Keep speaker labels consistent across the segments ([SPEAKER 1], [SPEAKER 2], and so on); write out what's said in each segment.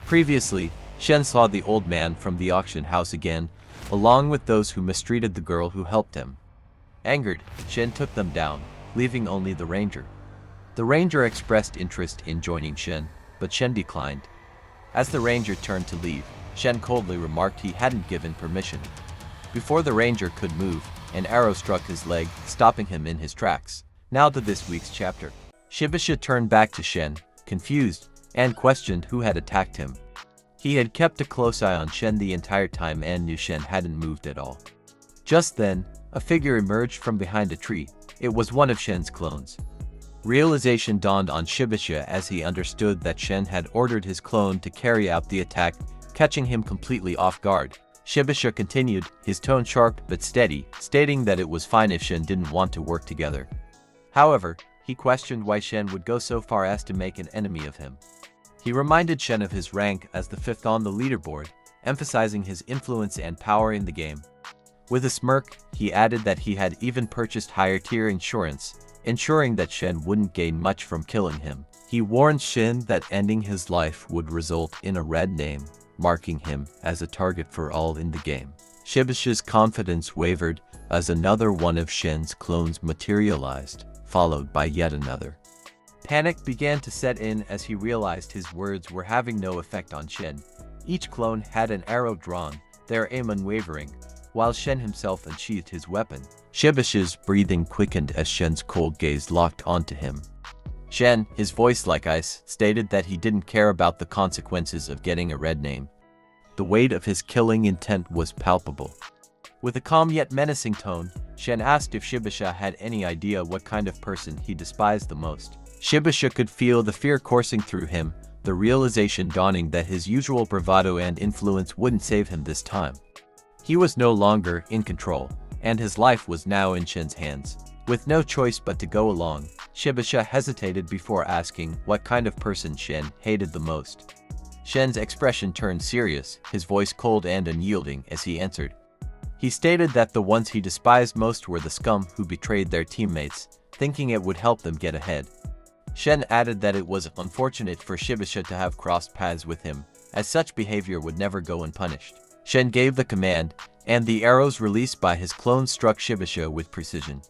[SPEAKER 1] Previously, Shen saw the old man from the auction house again, along with those who mistreated the girl who helped him. Angered, Shen took them down, leaving only the ranger. The ranger expressed interest in joining Shen, but Shen declined. As the ranger turned to leave, Shen coldly remarked he hadn't given permission. Before the ranger could move, an arrow struck his leg, stopping him in his tracks. Now to this week's chapter. Shibasha turned back to Shen, confused, and questioned who had attacked him. He had kept a close eye on Shen the entire time and knew Shen hadn't moved at all. Just then, a figure emerged from behind a tree. It was one of Shen's clones. Realization dawned on Shibasha as he understood that Shen had ordered his clone to carry out the attack, catching him completely off guard. Shibasha continued, his tone sharp but steady, stating that it was fine if Shen didn't want to work together. However, he questioned why Shen would go so far as to make an enemy of him. He reminded Shen of his rank as the 5th on the leaderboard, emphasizing his influence and power in the game. With a smirk, he added that he had even purchased higher-tier insurance, ensuring that Shen wouldn't gain much from killing him. He warned Shen that ending his life would result in a red name, marking him as a target for all in the game. Shibasha's confidence wavered as another one of Shen's clones materialized, followed by yet another. Panic began to set in as he realized his words were having no effect on Shen. Each clone had an arrow drawn, their aim unwavering, while Shen himself unsheathed his weapon. Shibasha's breathing quickened as Shen's cold gaze locked onto him. Shen, his voice like ice, stated that he didn't care about the consequences of getting a red name. The weight of his killing intent was palpable. With a calm yet menacing tone, Shen asked if Shibasha had any idea what kind of person he despised the most. Shibasha could feel the fear coursing through him, the realization dawning that his usual bravado and influence wouldn't save him this time. He was no longer in control, and his life was now in Shen's hands. With no choice but to go along, Shibasha hesitated before asking what kind of person Shen hated the most. Shen's expression turned serious, his voice cold and unyielding as he answered. He stated that the ones he despised most were the scum who betrayed their teammates, thinking it would help them get ahead. Shen added that it was unfortunate for Shibasha to have crossed paths with him, as such behavior would never go unpunished. Shen gave the command, and the arrows released by his clone struck Shibasha with precision.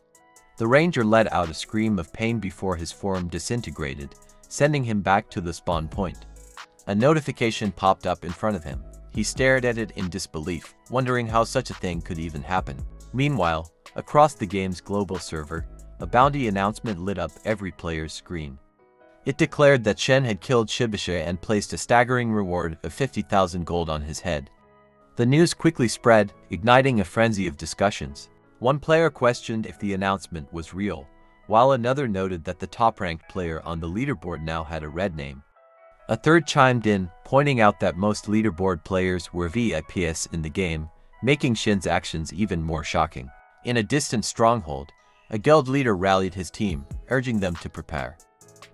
[SPEAKER 1] The ranger let out a scream of pain before his form disintegrated, sending him back to the spawn point. A notification popped up in front of him. He stared at it in disbelief, wondering how such a thing could even happen. Meanwhile, across the game's global server, a bounty announcement lit up every player's screen. It declared that Shen had killed Shibasha and placed a staggering reward of 50,000 gold on his head. The news quickly spread, igniting a frenzy of discussions. One player questioned if the announcement was real, while another noted that the top-ranked player on the leaderboard now had a red name. A third chimed in, pointing out that most leaderboard players were VIPs in the game, making Shen's actions even more shocking. In a distant stronghold, a guild leader rallied his team, urging them to prepare.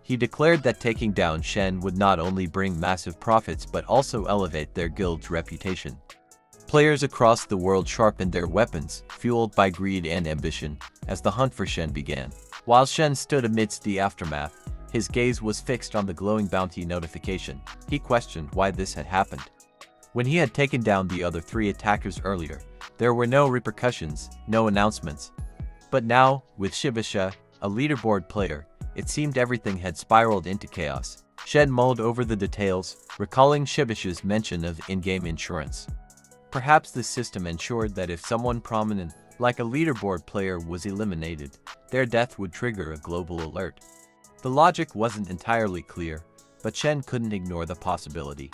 [SPEAKER 1] He declared that taking down Shen would not only bring massive profits but also elevate their guild's reputation. Players across the world sharpened their weapons, fueled by greed and ambition, as the hunt for Shen began. While Shen stood amidst the aftermath, his gaze was fixed on the glowing bounty notification. He questioned why this had happened. When he had taken down the other 3 attackers earlier, there were no repercussions, no announcements. But now, with Shibasha, a leaderboard player, it seemed everything had spiraled into chaos. Shen mulled over the details, recalling Shibasha's mention of in-game insurance. Perhaps this system ensured that if someone prominent, like a leaderboard player, was eliminated, their death would trigger a global alert. The logic wasn't entirely clear, but Shen couldn't ignore the possibility.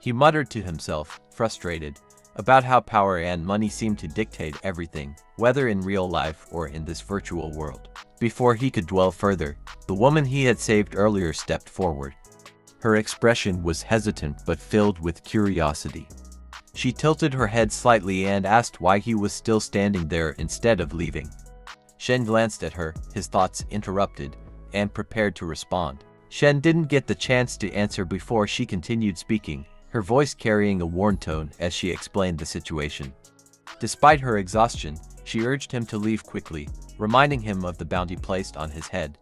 [SPEAKER 1] He muttered to himself, frustrated, about how power and money seemed to dictate everything, whether in real life or in this virtual world. Before he could dwell further, the woman he had saved earlier stepped forward. Her expression was hesitant but filled with curiosity. She tilted her head slightly and asked why he was still standing there instead of leaving. Shen glanced at her, his thoughts interrupted, and prepared to respond. Shen didn't get the chance to answer before she continued speaking, her voice carrying a warned tone as she explained the situation. Despite her exhaustion, she urged him to leave quickly, reminding him of the bounty placed on his head.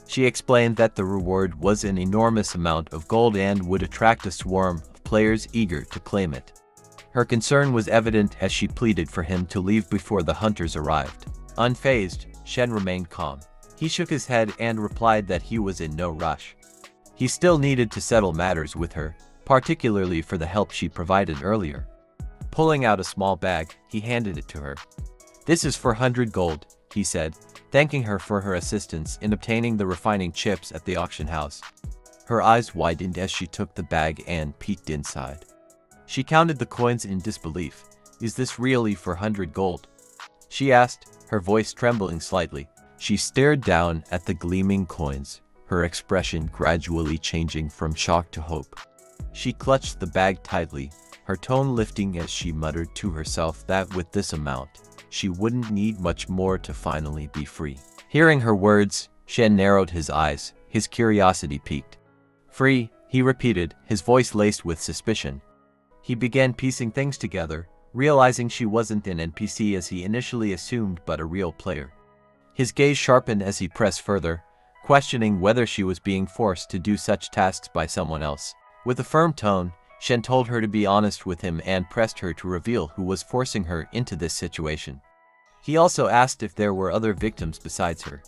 [SPEAKER 1] She explained that the reward was an enormous amount of gold and would attract a swarm of players eager to claim it. Her concern was evident as she pleaded for him to leave before the hunters arrived. Unfazed, Shen remained calm. He shook his head and replied that he was in no rush. He still needed to settle matters with her, particularly for the help she provided earlier. Pulling out a small bag, he handed it to her. "This is for 100 gold, he said, thanking her for her assistance in obtaining the refining chips at the auction house. Her eyes widened as she took the bag and peeked inside. She counted the coins in disbelief. "Is this really for 100 gold? She asked, her voice trembling slightly. She stared down at the gleaming coins, her expression gradually changing from shock to hope. She clutched the bag tightly, her tone lifting as she muttered to herself that with this amount, she wouldn't need much more to finally be free. Hearing her words, Shen narrowed his eyes, his curiosity piqued. "Free," he repeated, his voice laced with suspicion. He began piecing things together, realizing she wasn't an NPC as he initially assumed but a real player. His gaze sharpened as he pressed further, questioning whether she was being forced to do such tasks by someone else. With a firm tone, Shen told her to be honest with him and pressed her to reveal who was forcing her into this situation. He also asked if there were other victims besides her.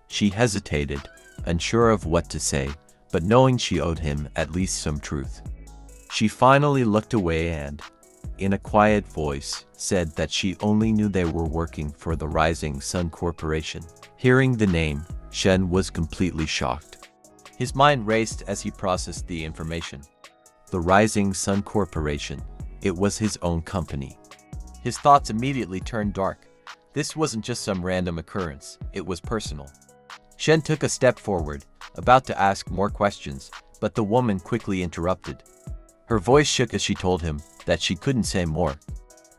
[SPEAKER 1] She hesitated, unsure of what to say, but knowing she owed him at least some truth. She finally looked away and, in a quiet voice, said that she only knew they were working for the Rising Sun Corporation. Hearing the name, Shen was completely shocked. His mind raced as he processed the information. The Rising Sun Corporation. It was his own company. His thoughts immediately turned dark. This wasn't just some random occurrence, it was personal. Shen took a step forward, about to ask more questions, but the woman quickly interrupted. Her voice shook as she told him that she couldn't say more.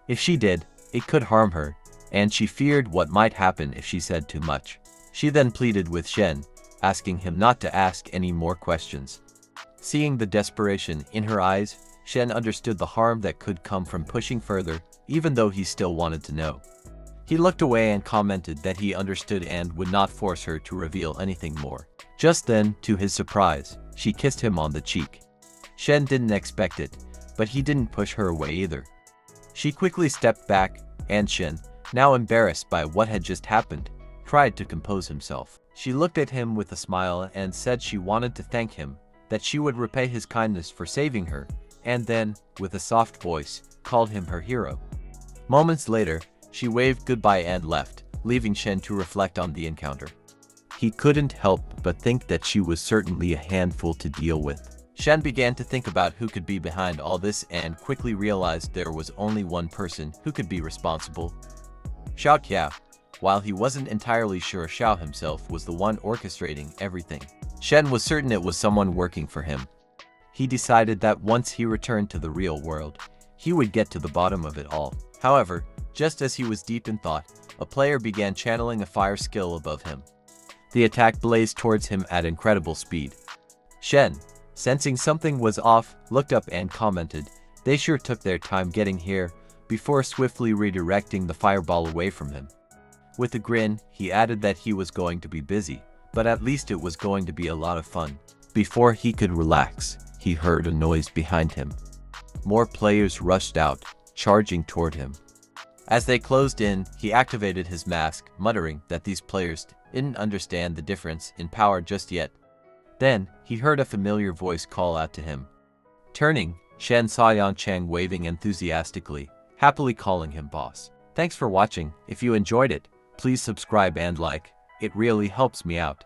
[SPEAKER 1] If she did, it could harm her, and she feared what might happen if she said too much. She then pleaded with Shen, asking him not to ask any more questions. Seeing the desperation in her eyes, Shen understood the harm that could come from pushing further, even though he still wanted to know. He looked away and commented that he understood and would not force her to reveal anything more. Just then, to his surprise, she kissed him on the cheek. Shen didn't expect it, but he didn't push her away either. She quickly stepped back, and Shen, now embarrassed by what had just happened, tried to compose himself. She looked at him with a smile and said she wanted to thank him, that she would repay his kindness for saving her, and then, with a soft voice, called him her hero. Moments later, she waved goodbye and left, leaving Shen to reflect on the encounter. He couldn't help but think that she was certainly a handful to deal with. Shen began to think about who could be behind all this and quickly realized there was only one person who could be responsible. Xiao. While he wasn't entirely sure Xiao himself was the one orchestrating everything, Shen was certain it was someone working for him. He decided that once he returned to the real world, he would get to the bottom of it all. However, just as he was deep in thought, a player began channeling a fire skill above him. The attack blazed towards him at incredible speed. Shen, sensing something was off, looked up and commented, "They sure took their time getting here," before swiftly redirecting the fireball away from him. With a grin, he added that he was going to be busy, but at least it was going to be a lot of fun. Before he could relax, he heard a noise behind him. More players rushed out, charging toward him. As they closed in, he activated his mask, muttering that these players didn't understand the difference in power just yet. Then, he heard a familiar voice call out to him. Turning, Shen saw Yang Chang waving enthusiastically, happily calling him boss. Thanks for watching. If you enjoyed it, please subscribe and like. It really helps me out.